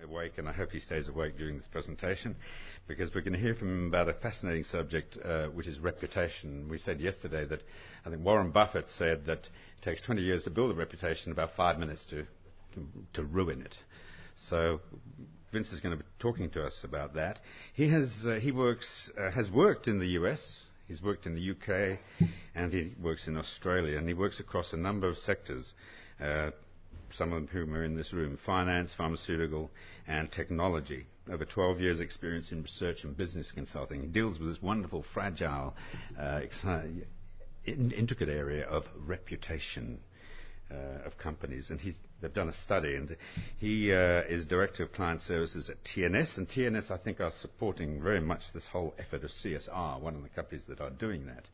awake, and I hope he stays awake during this presentation, because we're going to hear from him about a fascinating subject, which is reputation. We said yesterday that I think Warren Buffett said that it takes 20 years to build a reputation, about 5 minutes to ruin it. So Vince is going to be talking to us about that. He has worked in the US, he's worked in the UK, and he works in Australia, and he works across a number of sectors. Some of whom are in this room: finance, pharmaceutical, and technology. Over 12 years' experience in research and business consulting. He deals with this wonderful, fragile, intricate area of reputation of companies. And they've done a study, and he is Director of Client Services at TNS. And TNS, I think, are supporting very much this whole effort of CSR, one of the companies that are doing that,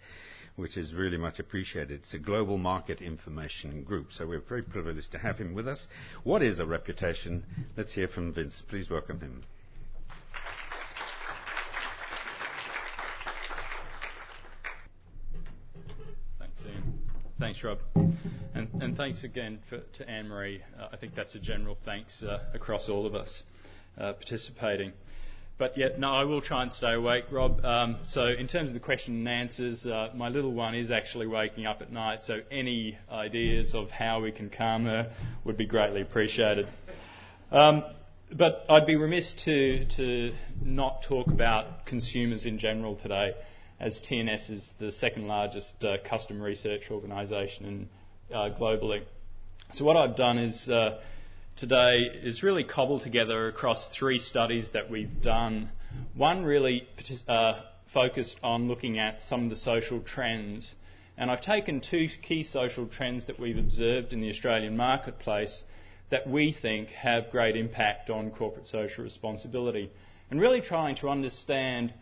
which is really much appreciated. It's a global market information group, so we're very privileged to have him with us. What is a reputation? Let's hear from Vince. Please welcome him. Thanks, Ian. Thanks, Rob. And thanks again to Anne-Marie. I think that's a general thanks across all of us participating. But yet, no, I will try and stay awake, Rob. So in terms of the question and answers, my little one is actually waking up at night, so any ideas of how we can calm her would be greatly appreciated. But I'd be remiss to not talk about consumers in general today, as TNS is the second largest customer research organisation globally. So what I've done is today is really cobbled together across 3 studies that we've done. One really focused on looking at some of the social trends, and I've taken 2 key social trends that we've observed in the Australian marketplace that we think have great impact on corporate social responsibility, and really trying to understand,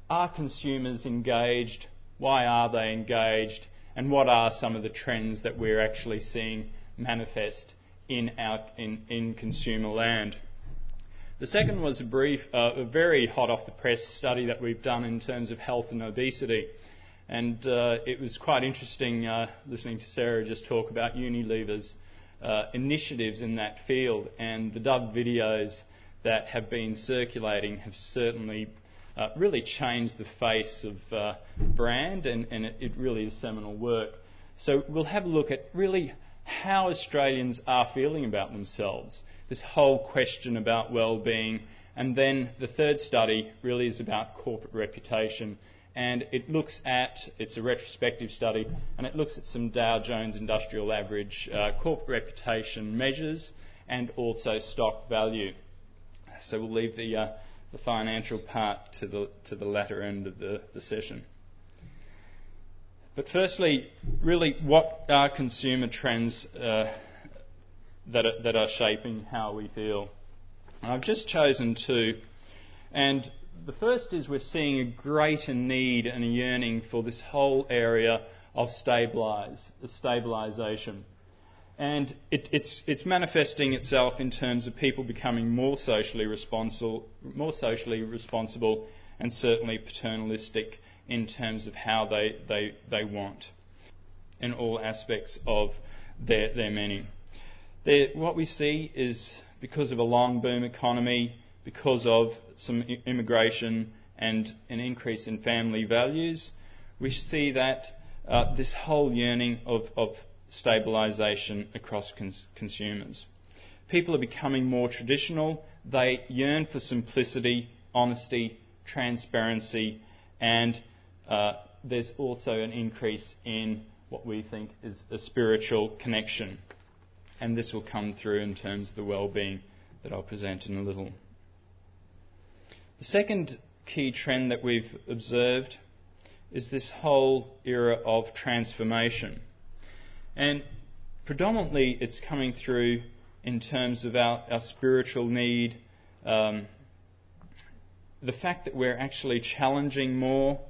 are consumers engaged, why are they engaged, and what are some of the trends that we're actually seeing manifest in consumer land. The second was a very hot off the press study that we've done in terms of health and obesity, and it was quite interesting listening to Sarah just talk about Unilever's initiatives in that field, and the dubbed videos that have been circulating have certainly really changed the face of brand, and it really is seminal work. So we'll have a look at really how Australians are feeling about themselves, this whole question about well-being. And then the third study really is about corporate reputation, and it's a retrospective study, and it looks at some Dow Jones Industrial Average corporate reputation measures and also stock value. So we'll leave the financial part to the latter end of the session. But firstly, really, what are consumer trends that are shaping how we feel? And I've just chosen 2. And the first is we're seeing a greater need and a yearning for this whole area of stabilisation. And it's manifesting itself in terms of people becoming more socially responsible, and certainly paternalistic in terms of how they want in all aspects of their meaning. What we see is, because of a long boom economy, because of some immigration and an increase in family values, we see that this whole yearning of stabilisation across consumers. People are becoming more traditional. They yearn for simplicity, honesty, transparency, and there's also an increase in what we think is a spiritual connection. And this will come through in terms of the well-being that I'll present in a little. The second key trend that we've observed is this whole era of transformation. And predominantly it's coming through in terms of our spiritual need, the fact that we're actually challenging more.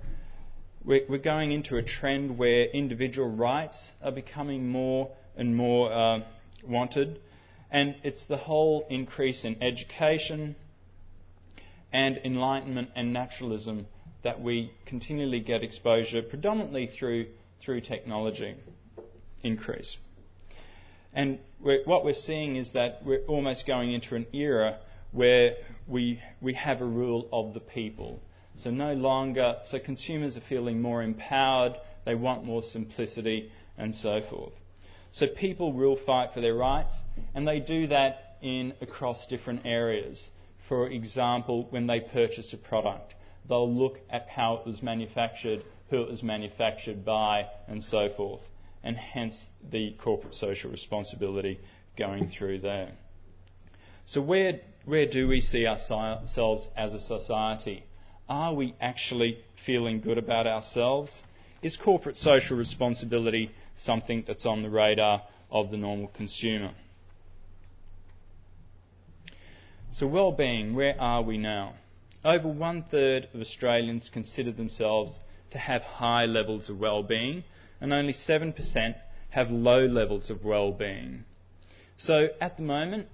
We're going into a trend where individual rights are becoming more and more wanted, and it's the whole increase in education and enlightenment and naturalism that we continually get exposure, predominantly through technology increase. And what we're seeing is that we're almost going into an era where we have a rule of the people. So consumers are feeling more empowered, they want more simplicity and so forth. So people will fight for their rights, and they do that across different areas. For example, when they purchase a product, they'll look at how it was manufactured, who it was manufactured by, and so forth, and hence the corporate social responsibility going through there. So where do we see ourselves as a society? Are we actually feeling good about ourselves? Is corporate social responsibility something that's on the radar of the normal consumer? So well-being, where are we now? Over 1/3 of Australians consider themselves to have high levels of well-being, and only 7% have low levels of well-being. So at the moment,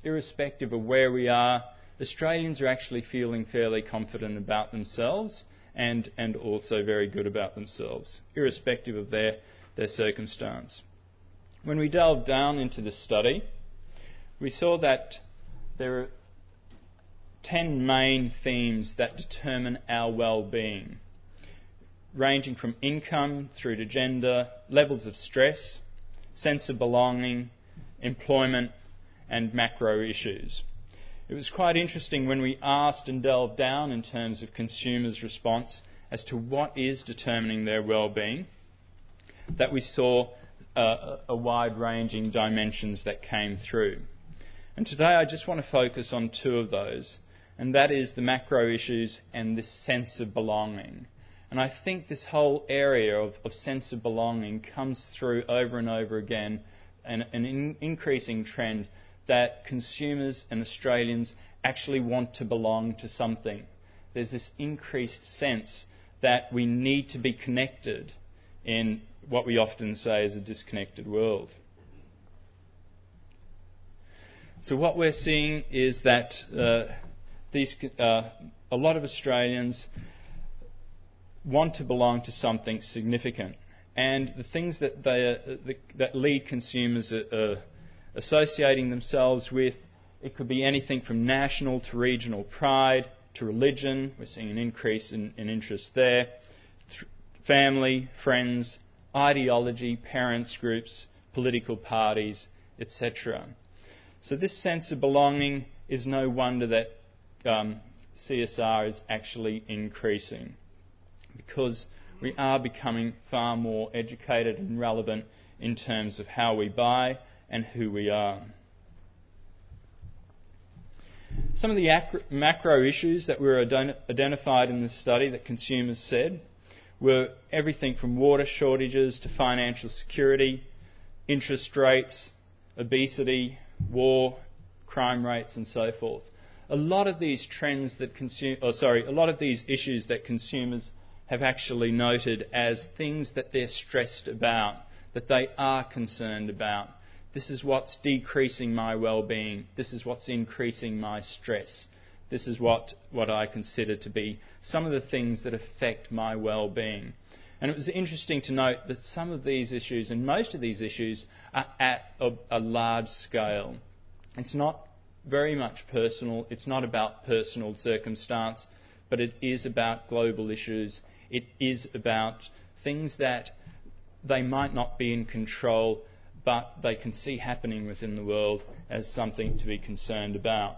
irrespective of where we are, Australians are actually feeling fairly confident about themselves and also very good about themselves, irrespective of their circumstance. When we delved down into this study, we saw that there are 10 main themes that determine our well-being, ranging from income through to gender, levels of stress, sense of belonging, employment, and macro issues. It was quite interesting when we asked and delved down in terms of consumers' response as to what is determining their well-being, that we saw a wide-ranging dimensions that came through. And today I just want to focus on two of those, and that is the macro issues and this sense of belonging. And I think this whole area of sense of belonging comes through over and over again, and an increasing trend that consumers and Australians actually want to belong to something. There's this increased sense that we need to be connected in what we often say is a disconnected world. So what we're seeing is that a lot of Australians want to belong to something significant, and the things that that lead consumers associating themselves with, it could be anything from national to regional pride to religion. We're seeing an increase in interest there. Family, friends, ideology, parents groups, political parties, etc. So this sense of belonging is no wonder that CSR is actually increasing, because we are becoming far more educated and relevant in terms of how we buy and who we are. Some of the macro issues that were identified in this study that consumers said were everything from water shortages to financial security, interest rates, obesity, war, crime rates, and so forth. A lot of these trends that a lot of these issues that consumers have actually noted as things that they're stressed about, that they are concerned about. This is what's decreasing my well-being. This is what's increasing my stress. This is what I consider to be some of the things that affect my well-being. And it was interesting to note that some of these issues, and most of these issues, are at a large scale. It's not very much personal. It's not about personal circumstance, but it is about global issues. It is about things that they might not be in control, but they can see happening within the world as something to be concerned about.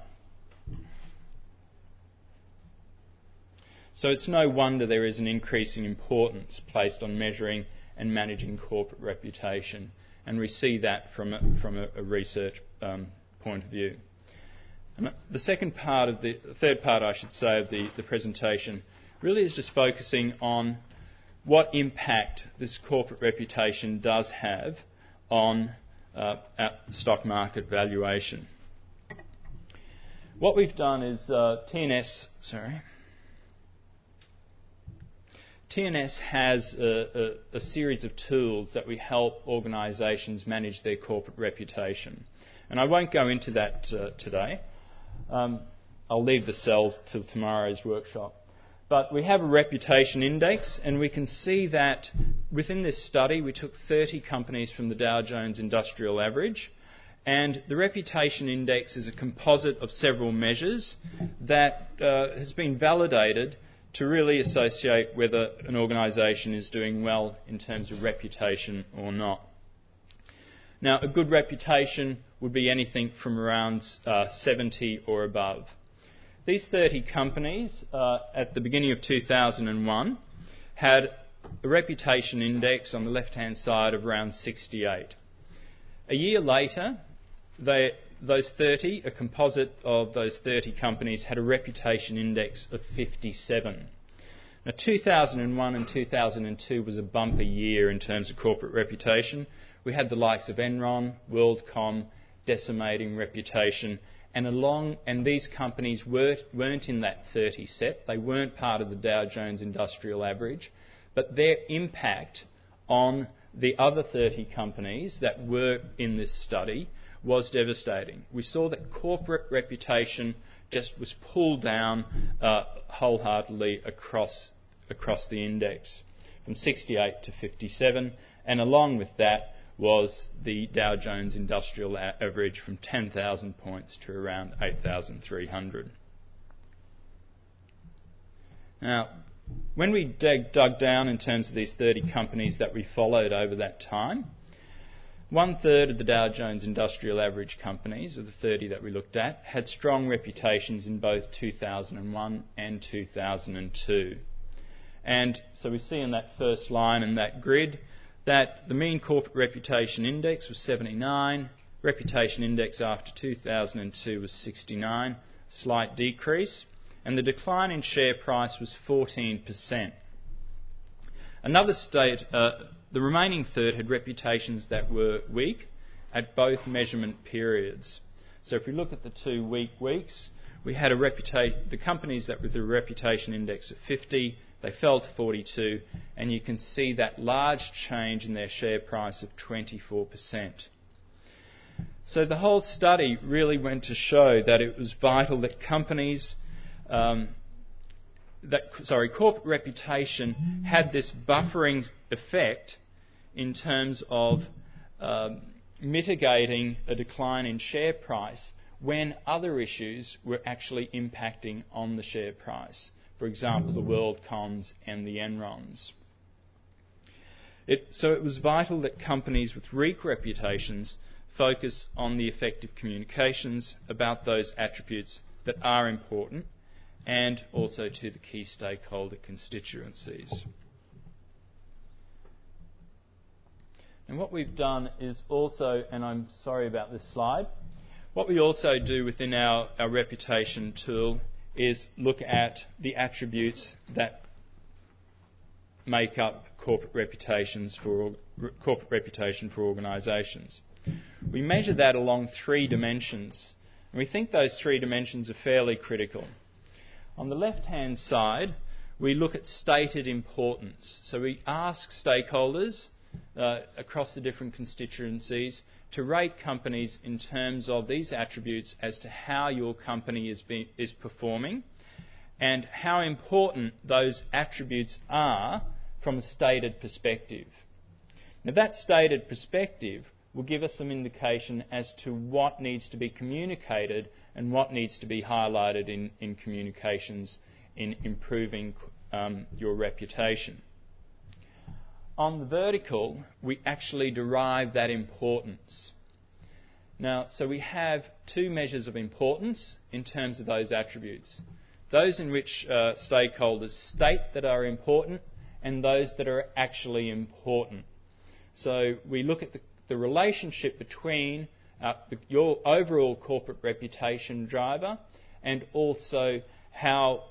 So it's no wonder there is an increasing importance placed on measuring and managing corporate reputation, and we see that from a research point of view. And the third part, I should say, of the presentation really is just focusing on what impact this corporate reputation does have on stock market valuation. What we've done is TNS has a series of tools that we help organisations manage their corporate reputation. And I won't go into that today. I'll leave the cell till tomorrow's workshop. But we have a reputation index, and we can see that within this study we took 30 companies from the Dow Jones Industrial Average, And the reputation index is a composite of several measures that has been validated to really associate whether an organisation is doing well in terms of reputation or not. Now, a good reputation would be anything from around 70 or above. These 30 companies at the beginning of 2001 had a reputation index on the left-hand side of around 68. A year later, those 30, a composite of those 30 companies, had a reputation index of 57. Now, 2001 and 2002 was a bumper year in terms of corporate reputation. We had the likes of Enron, WorldCom, decimating reputation, and these companies weren't in that 30 set. They weren't part of the Dow Jones Industrial Average, but their impact on the other 30 companies that were in this study was devastating. We saw that corporate reputation just was pulled down wholeheartedly across the index, from 68 to 57, and along with that was the Dow Jones Industrial Average from 10,000 points to around 8,300. Now, when we dug down in terms of these 30 companies that we followed over that time, 1/3 of the Dow Jones Industrial Average companies, of the 30 that we looked at, had strong reputations in both 2001 and 2002. And so we see in that first line in that grid that the mean corporate reputation index was 79, reputation index after 2002 was 69, slight decrease, and the decline in share price was 14%. Another state, the remaining third, had reputations that were weak at both measurement periods. So if we look at the 2 weak weeks, we had the companies that with a reputation index of 50, they fell to 42, and you can see that large change in their share price of 24%. So the whole study really went to show that it was vital that corporate reputation had this buffering effect in terms of mitigating a decline in share price when other issues were actually impacting on the share price. For example, the WorldComs and the Enrons. So it was vital that companies with weak reputations focus on the effective communications about those attributes that are important and also to the key stakeholder constituencies. And what we've done is also, and I'm sorry about this slide, what we also do within our reputation tool is look at the attributes that make up corporate reputation for organisations. We measure that along 3 dimensions, and we think those 3 dimensions are fairly critical. On the left-hand side, we look at stated importance. So we ask stakeholders across the different constituencies to rate companies in terms of these attributes as to how your company is performing and how important those attributes are from a stated perspective. Now, that stated perspective will give us some indication as to what needs to be communicated and what needs to be highlighted in communications in improving your reputation. On the vertical, we actually derive that importance. Now, so we have 2 measures of importance in terms of those attributes. Those in which stakeholders state that are important and those that are actually important. So we look at the relationship between your overall corporate reputation driver and also how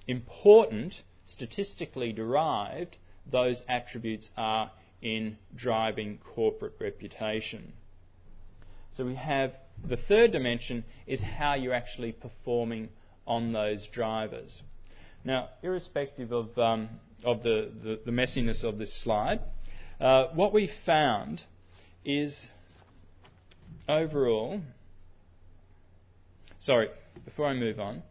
important, statistically derived, those attributes are in driving corporate reputation. So we have the 3rd dimension is how you're actually performing on those drivers. Now, irrespective of the messiness of this slide, what we found is overall... Sorry, before I move on.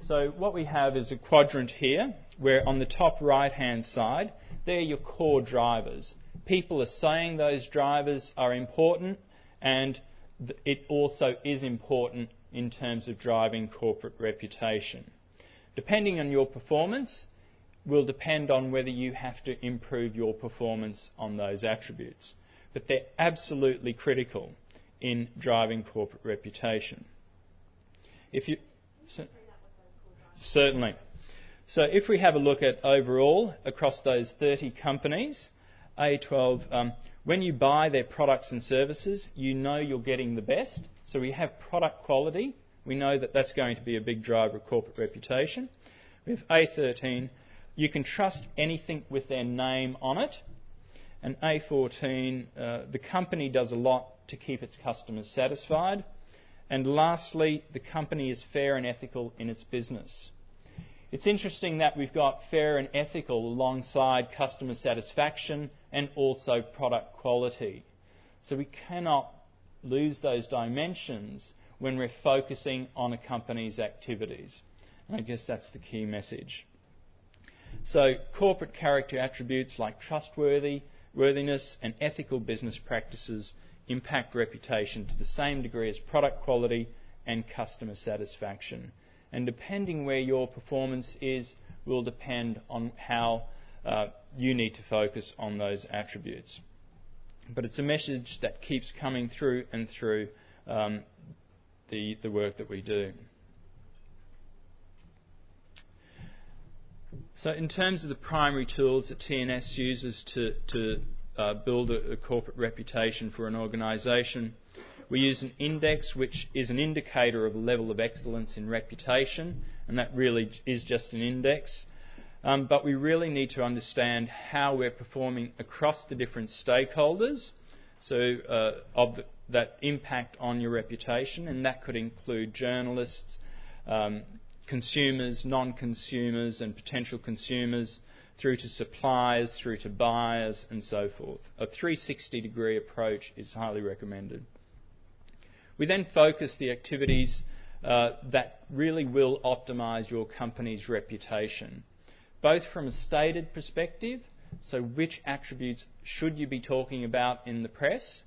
So what we have is a quadrant here where on the top right-hand side, they're your core drivers. People are saying those drivers are important and it also is important in terms of driving corporate reputation. Depending on your performance will depend on whether you have to improve your performance on those attributes. But they're absolutely critical in driving corporate reputation. Certainly. So if we have a look at overall across those 30 companies, A12, when you buy their products and services, you know you're getting the best. So we have product quality. We know that that's going to be a big driver of corporate reputation. We have A13, you can trust anything with their name on it. And A14, the company does a lot to keep its customers satisfied. And lastly, the company is fair and ethical in its business. It's interesting that we've got fair and ethical alongside customer satisfaction and also product quality. So we cannot lose those dimensions when we're focusing on a company's activities. And I guess that's the key message. So corporate character attributes like trustworthiness and ethical business practices impact reputation to the same degree as product quality and customer satisfaction. And depending where your performance is will depend on how you need to focus on those attributes. But it's a message that keeps coming through and through the work that we do. So in terms of the primary tools that TNS uses to build a corporate reputation for an organisation, we use an index which is an indicator of a level of excellence in reputation, and that really is just an index. But we really need to understand how we're performing across the different stakeholders that impact on your reputation, and that could include journalists, consumers, non-consumers and potential consumers, through to suppliers, through to buyers and so forth. A 360-degree approach is highly recommended. We then focus the activities that really will optimise your company's reputation, both from a stated perspective, so which attributes should you be talking about in the press,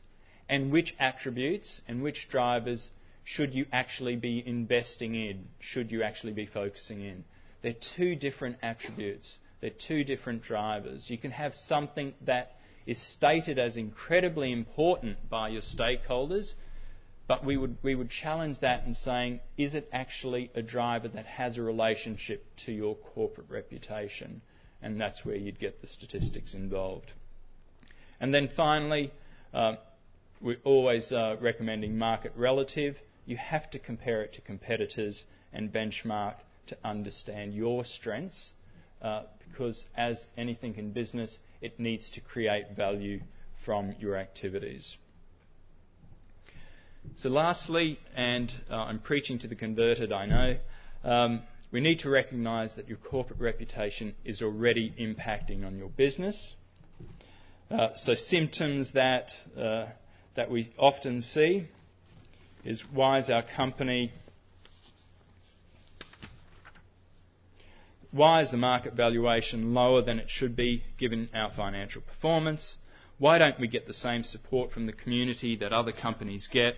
and which attributes and which drivers should you actually be investing in, should you actually be focusing in. They're two different attributes. They're two different drivers. You can have something that is stated as incredibly important by your stakeholders, but we would challenge that in saying, is it actually a driver that has a relationship to your corporate reputation? And that's where you'd get the statistics involved. And then finally, we're always recommending market relative. You have to compare it to competitors and benchmark to understand your strengths, because as anything in business, it needs to create value from your activities. So lastly, and I'm preaching to the converted, I know, we need to recognise that your corporate reputation is already impacting on your business. So symptoms that we often see is, why is the market valuation lower than it should be given our financial performance? Why don't we get the same support from the community that other companies get?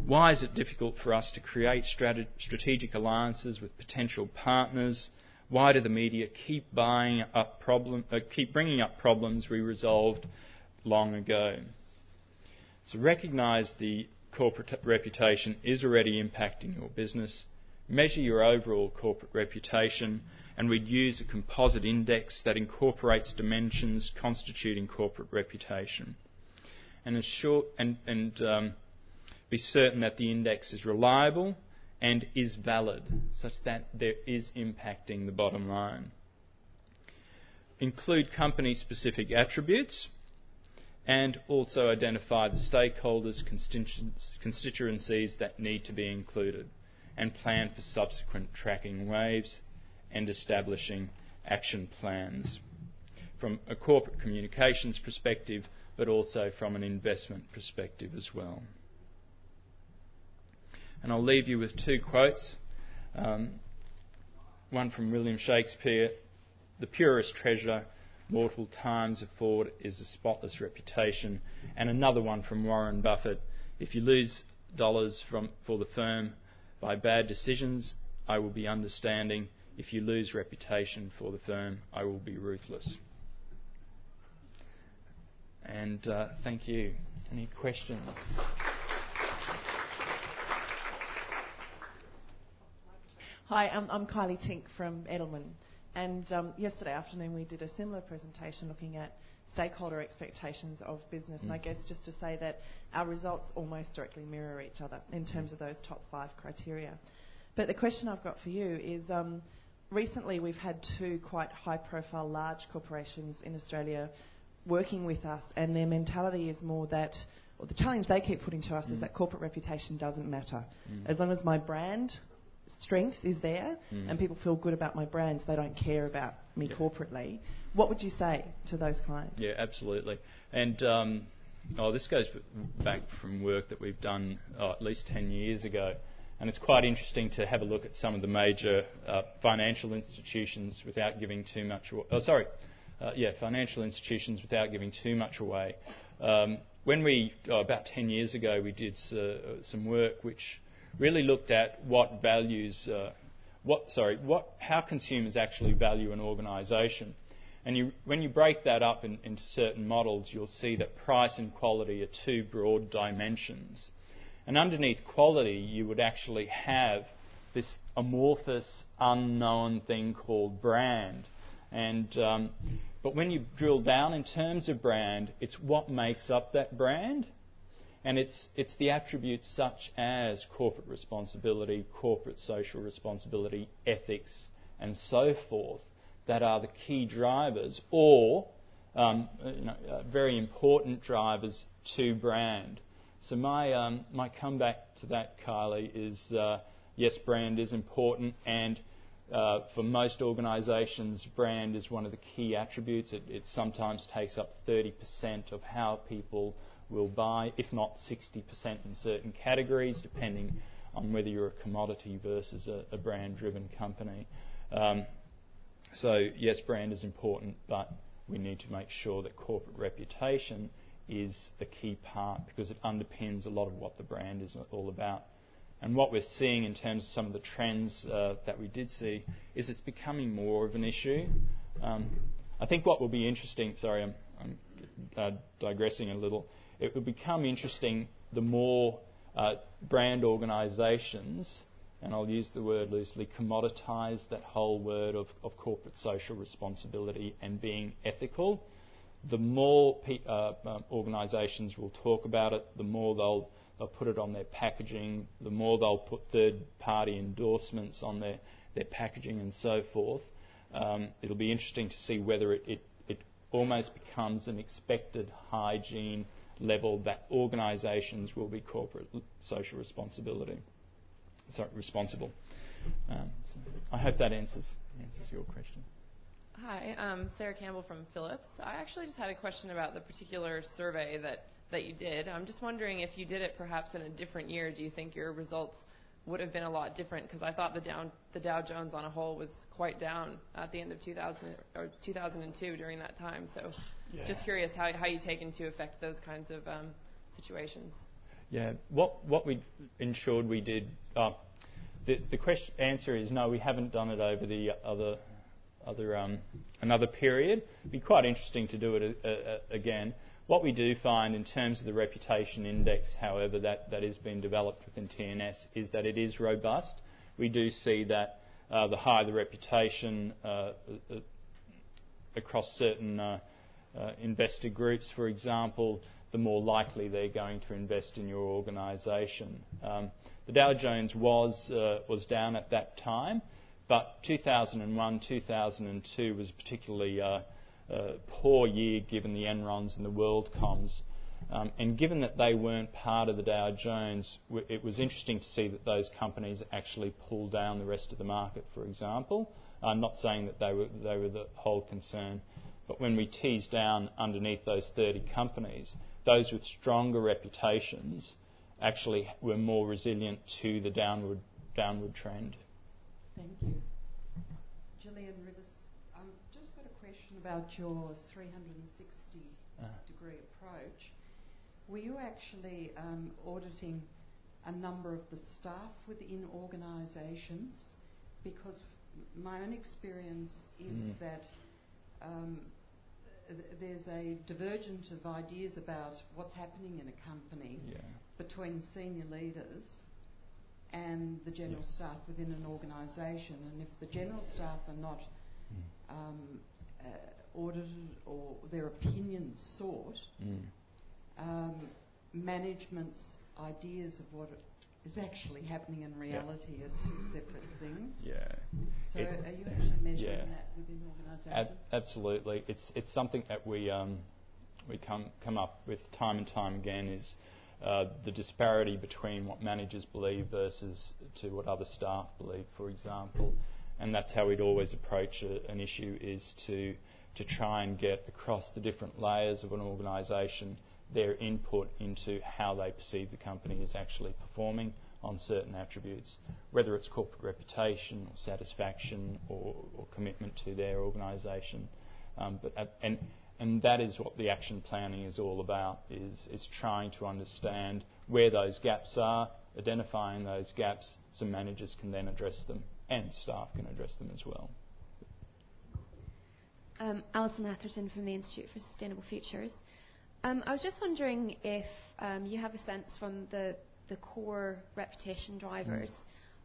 Why is it difficult for us to create strategic alliances with potential partners? Why do the media keep bringing up problems we resolved long ago? So recognise the corporate reputation is already impacting your business. Measure your overall corporate reputation, and we'd use a composite index that incorporates dimensions constituting corporate reputation. And be certain that the index is reliable and is valid, such that there is impacting the bottom line. Include company-specific attributes, and also identify the stakeholders, constituencies that need to be included, and plan for subsequent tracking waves and establishing action plans from a corporate communications perspective, but also from an investment perspective as well. And I'll leave you with two quotes. One from William Shakespeare: "The purest treasure mortal times afford is a spotless reputation." And another one from Warren Buffett: "If you lose for the firm by bad decisions, I will be understanding. If you lose reputation for the firm, I will be ruthless. And thank you. Any questions? Hi, I'm Kylie Tink from Edelman. And yesterday afternoon we did a similar presentation looking at stakeholder expectations of business. And I guess just to say that our results almost directly mirror each other in terms of those top 5 criteria. But the question I've got for you is, recently we've had 2 quite high-profile large corporations in Australia working with us, and their mentality is more that, or the challenge they keep putting to us is that corporate reputation doesn't matter. As long as my brand strength is there and people feel good about my brands, they don't care about me corporately. What would you say to those clients? Yeah, absolutely. And this goes back from work that we've done at least 10 years ago. And it's quite interesting to have a look at some of the major financial institutions without giving too much away. Financial institutions without giving too much away. When we, about 10 years ago, we did some work which really looked at what values, how consumers actually value an organisation. And when you break that up into certain models, you'll see that price and quality are 2 broad dimensions. And underneath quality, you would actually have this amorphous, unknown thing called brand. And but when you drill down in terms of brand, it's what makes up that brand. And it's the attributes such as corporate responsibility, corporate social responsibility, ethics, and so forth that are the key drivers, or very important drivers to brand. So my comeback to that, Kylie, is yes, brand is important, and for most organisations, brand is one of the key attributes. It sometimes takes up 30% of how people will buy, if not 60% in certain categories, depending on whether you're a commodity versus a brand-driven company. So yes, brand is important, but we need to make sure that corporate reputation is the key part, because it underpins a lot of what the brand is all about. And what we're seeing in terms of some of the trends that we did see is it's becoming more of an issue. I think what will be interesting, sorry, I'm digressing a little, it will become interesting the more brand organisations, and I'll use the word loosely, commoditise that whole word of corporate social responsibility and being ethical. The more organisations will talk about it, the more they'll put it on their packaging, the more they'll put third-party endorsements on their packaging and so forth. It'll be interesting to see whether it almost becomes an expected hygiene level that organisations will be corporate social responsible. I hope that answers your question. Hi, I'm Sarah Campbell from Phillips. I actually just had a question about the particular survey that you did. I'm just wondering, if you did it perhaps in a different year, do you think your results would have been a lot different? Because I thought the Dow Jones on a whole was quite down at the end of 2002 during that time. So just curious how you take into effect those kinds of situations. Yeah, what we ensured we did, the answer is no, we haven't done it over the another period. It'd be quite interesting to do it again. What we do find in terms of the reputation index, however, that is being developed within TNS, is that it is robust. We do see that the higher the reputation across certain investor groups, for example, the more likely they're going to invest in your organisation. The Dow Jones was down at that time, but 2001, 2002 was particularly a poor year given the Enrons and the WorldComs. And given that they weren't part of the Dow Jones, it was interesting to see that those companies actually pulled down the rest of the market, for example. I'm not saying that they were the whole concern, but when we teased down underneath those 30 companies, those with stronger reputations actually were more resilient to the downward trend. Thank you. Gillian Rivers, just got a question about your 360-degree approach. Were you actually auditing a number of the staff within organisations? Because my own experience is that there's a divergence of ideas about what's happening in a company between senior leaders and the general staff within an organisation. And if the general staff are not audited or their opinions sought, management's ideas of what is actually happening in reality are two separate things. So are you actually measuring that within organisations? Absolutely. It's something that we come up with time and time again, is the disparity between what managers believe versus to what other staff believe, for example. And that's how we'd always approach an issue, is to try and get across the different layers of an organisation their input into how they perceive the company is actually performing on certain attributes, whether it's corporate reputation or satisfaction or commitment to their organisation. And that is what the action planning is all about, is trying to understand where those gaps are, identifying those gaps so managers can then address them and staff can address them as well. Alison Atherton from the Institute for Sustainable Futures. I was just wondering if you have a sense from the core reputation drivers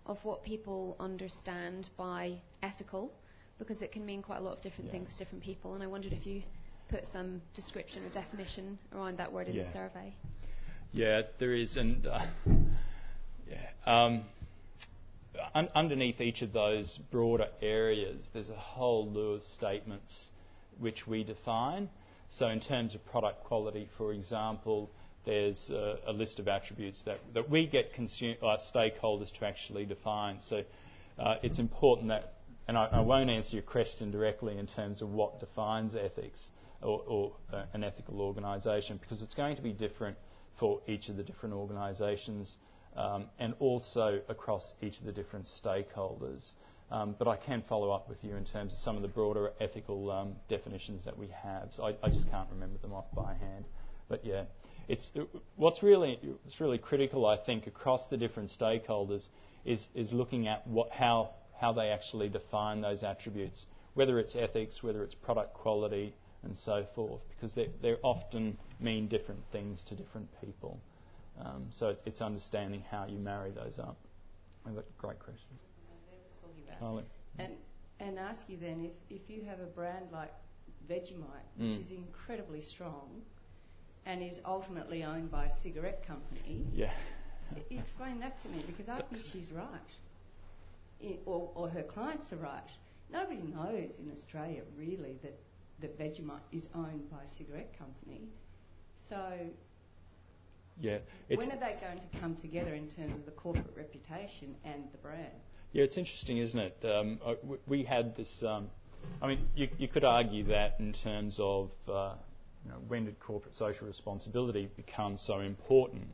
of what people understand by ethical, because it can mean quite a lot of different things to different people, and I wondered if you put some description or definition around that word in the survey. Yeah, there is, and underneath each of those broader areas, there's a whole slew of statements which we define. So in terms of product quality, for example, there's a list of attributes that we get stakeholders to actually define. So it's important that, and I won't answer your question directly in terms of what defines ethics or an ethical organisation, because it's going to be different for each of the different organisations and also across each of the different stakeholders. But I can follow up with you in terms of some of the broader ethical definitions that we have. So I just can't remember them off by hand. But yeah, it's really critical, I think, across the different stakeholders is looking at how they actually define those attributes, whether it's ethics, whether it's product quality, and so forth, because they often mean different things to different people. So it's understanding how you marry those up. That's a great question. And ask you then, if you have a brand like Vegemite, which is incredibly strong and is ultimately owned by a cigarette company, explain that to me, because I think she's right, or her clients are right. Nobody knows in Australia really that Vegemite is owned by a cigarette company. So when are they going to come together in terms of the corporate reputation and the brand? Yeah, it's interesting, isn't it? We had this. You could argue that in terms of when did corporate social responsibility become so important,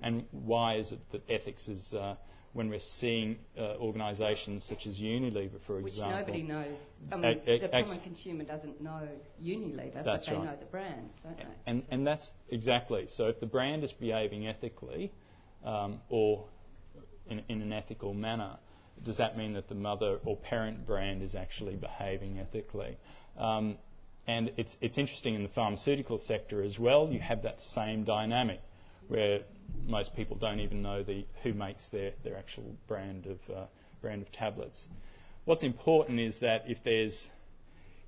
and why is it that ethics is when we're seeing organisations such as Unilever, for example, which nobody knows. I mean, the common consumer doesn't know Unilever, but they know the brands, don't they? And that's exactly. So if the brand is behaving ethically or in an ethical manner, does that mean that the mother or parent brand is actually behaving ethically? And it's interesting in the pharmaceutical sector as well. You have that same dynamic where most people don't even know who makes their actual brand of tablets. What's important is that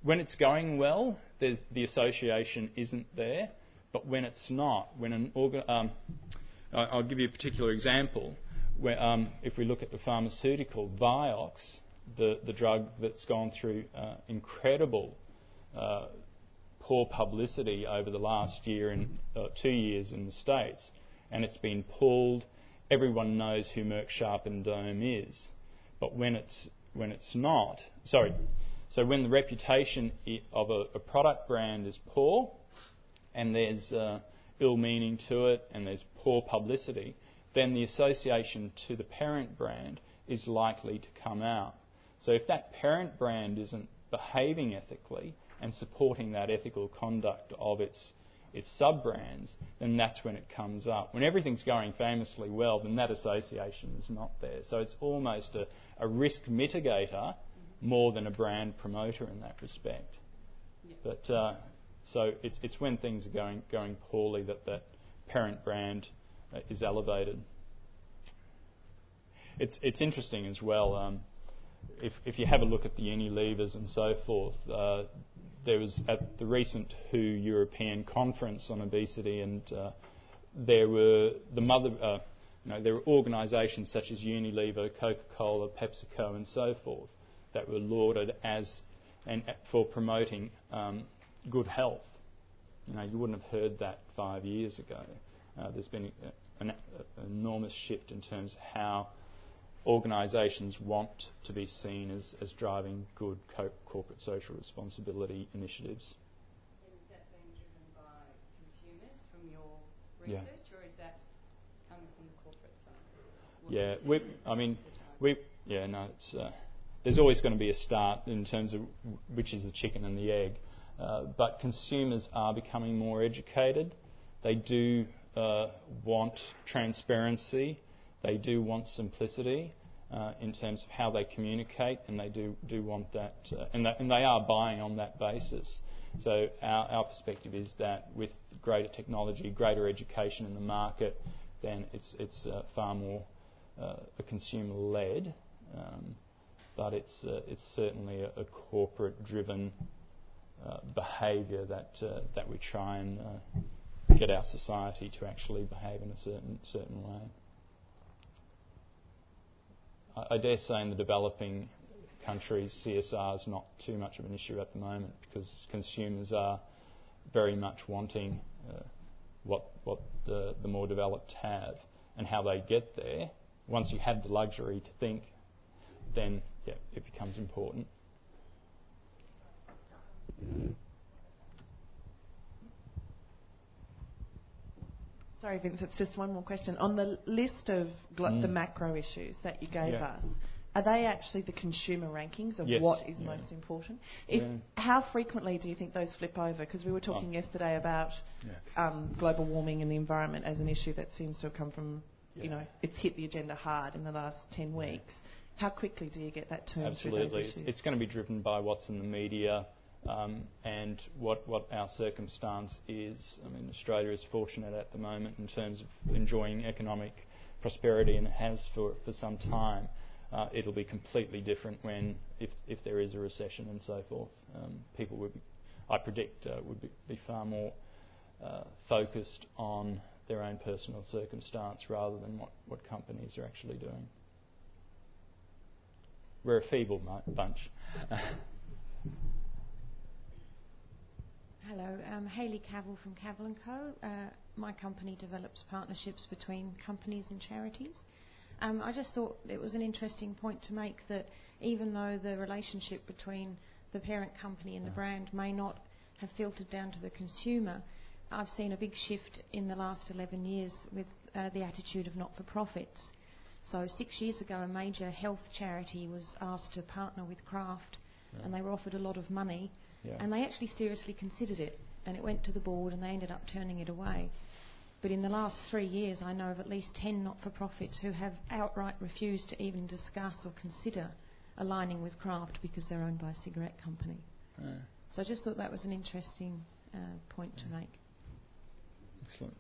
when it's going well, the association isn't there, but when it's not, I'll give you a particular example. Where, if we look at the pharmaceutical, Vioxx, the drug that's gone through incredible poor publicity over the last year and 2 years in the States, and it's been pulled. Everyone knows who Merck Sharp and Dohme is, but when it's not, so when the reputation of a product brand is poor, and there's ill meaning to it, and there's poor publicity, then the association to the parent brand is likely to come out. So if that parent brand isn't behaving ethically and supporting that ethical conduct of its its sub-brands, then that's when it comes up. When everything's going famously well, then that association is not there. So it's almost a risk mitigator more than a brand promoter in that respect. Yeah. But so it's when things are going poorly that parent brand is elevated. It's interesting as well. If you have a look at the Unilevers and so forth, there was at the recent WHO European conference on obesity, and there were there were organisations such as Unilever, Coca-Cola, PepsiCo, and so forth that were lauded for promoting good health. You wouldn't have heard that 5 years ago. There's been an enormous shift in terms of how organisations want to be seen as driving good corporate social responsibility initiatives. And is that being driven by consumers from your research, or is that coming from the corporate side? There's always going to be a start in terms of which is the chicken and the egg, but consumers are becoming more educated. They do want transparency. They do want simplicity in terms of how they communicate, and they do want that, and they are buying on that basis. So our perspective is that with greater technology, greater education in the market, then it's far more a consumer-led, but it's certainly a corporate-driven behaviour that we try and get our society to actually behave in a certain way. I dare say in the developing countries, CSR is not too much of an issue at the moment because consumers are very much wanting what the more developed have, and how they get there. Once you have the luxury to think, then it becomes important. Sorry, Vince, it's just one more question. On the list of the macro issues that you gave us, are they actually the consumer rankings of what is most important? How frequently do you think those flip over? Because we were talking yesterday about global warming and the environment as an issue that seems to have come from, it's hit the agenda hard in the last 10 weeks. How quickly do you get that turn through those issues? It's going to be driven by what's in the media and what our circumstance is. I mean, Australia is fortunate at the moment in terms of enjoying economic prosperity, and it has for some time. It'll be completely different if there is a recession and so forth. People would be far more focused on their own personal circumstance rather than what companies are actually doing. We're a feeble bunch. Hello, Hayley Cavill from Cavill & Co. My company develops partnerships between companies and charities. I just thought it was an interesting point to make that even though the relationship between the parent company and the brand may not have filtered down to the consumer, I've seen a big shift in the last 11 years with the attitude of not-for-profits. So 6 years ago, a major health charity was asked to partner with Kraft, and they were offered a lot of money, and they actually seriously considered it, and it went to the board, and they ended up turning it away. But in the last 3 years, I know of at least 10 not-for-profits who have outright refused to even discuss or consider aligning with Kraft because they're owned by a cigarette company. So I just thought that was an interesting point to make. Excellent.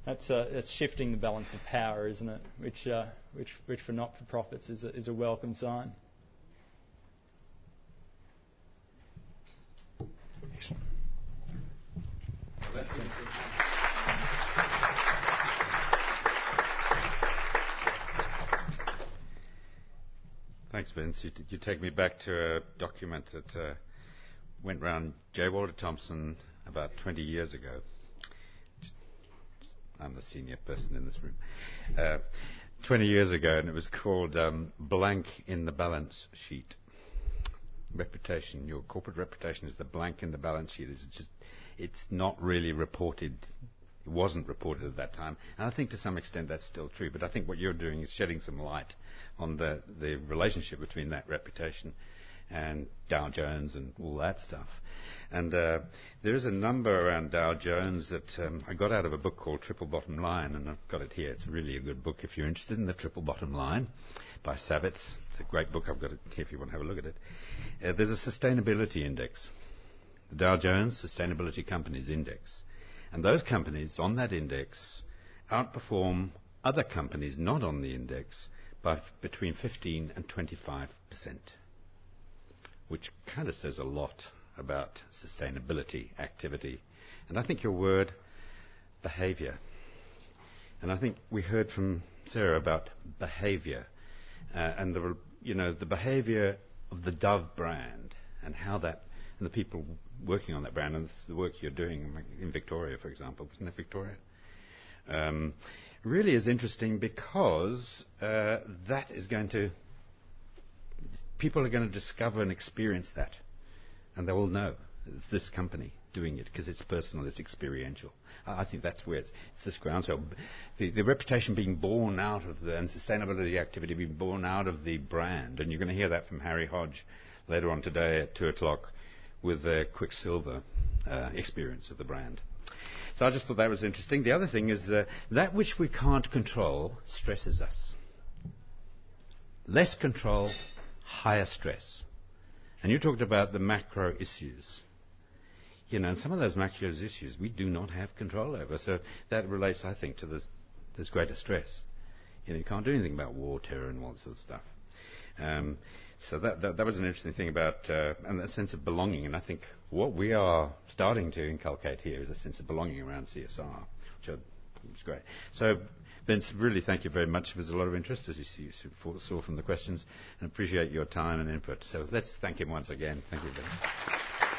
That's shifting the balance of power, isn't it? Which for not-for-profits is a welcome sign. Excellent. Thanks, Vince. You take me back to a document that went round J. Walter Thompson about 20 years ago. I'm the senior person in this room. 20 years ago, and it was called Blank in the Balance Sheet. Reputation, your corporate reputation is the blank in the balance sheet. It's not really reported. It wasn't reported at that time. And I think to some extent that's still true. But I think what you're doing is shedding some light on the relationship between that reputation and Dow Jones and all that stuff. And there is a number around Dow Jones that I got out of a book called Triple Bottom Line, and I've got it here. It's really a good book if you're interested in the Triple Bottom Line by Savitz. It's a great book. I've got it here if you want to have a look at it. There's a sustainability index, the Dow Jones Sustainability Companies Index. And those companies on that index outperform other companies not on the index by between 15 and 25%, which kind of says a lot about sustainability activity. And I think your word, behaviour. And I think we heard from Sarah about behaviour and the behaviour of the Dove brand and how that, and the people working on that brand and the work you're doing in Victoria, for example. Wasn't it Victoria? Really is interesting because that is going to, people are going to discover and experience that. And they will know it's this company doing it because it's personal, it's experiential. I think that's where it's this groundswell. The reputation being born out of and sustainability activity being born out of the brand. And you're going to hear that from Harry Hodge later on today at 2 o'clock with the Quicksilver experience of the brand. So I just thought that was interesting. The other thing is that which we can't control stresses us. Less control, higher stress. And you talked about the macro issues. And some of those macro issues we do not have control over. So that relates, I think, to this greater stress. You can't do anything about war, terror, and all that sort of stuff. So that was an interesting thing about and that sense of belonging. And I think what we are starting to inculcate here is a sense of belonging around CSR, which is great. So, Vince, really thank you very much. There's a lot of interest, as you saw from the questions, and appreciate your time and input. So let's thank him once again. Thank you, Vince.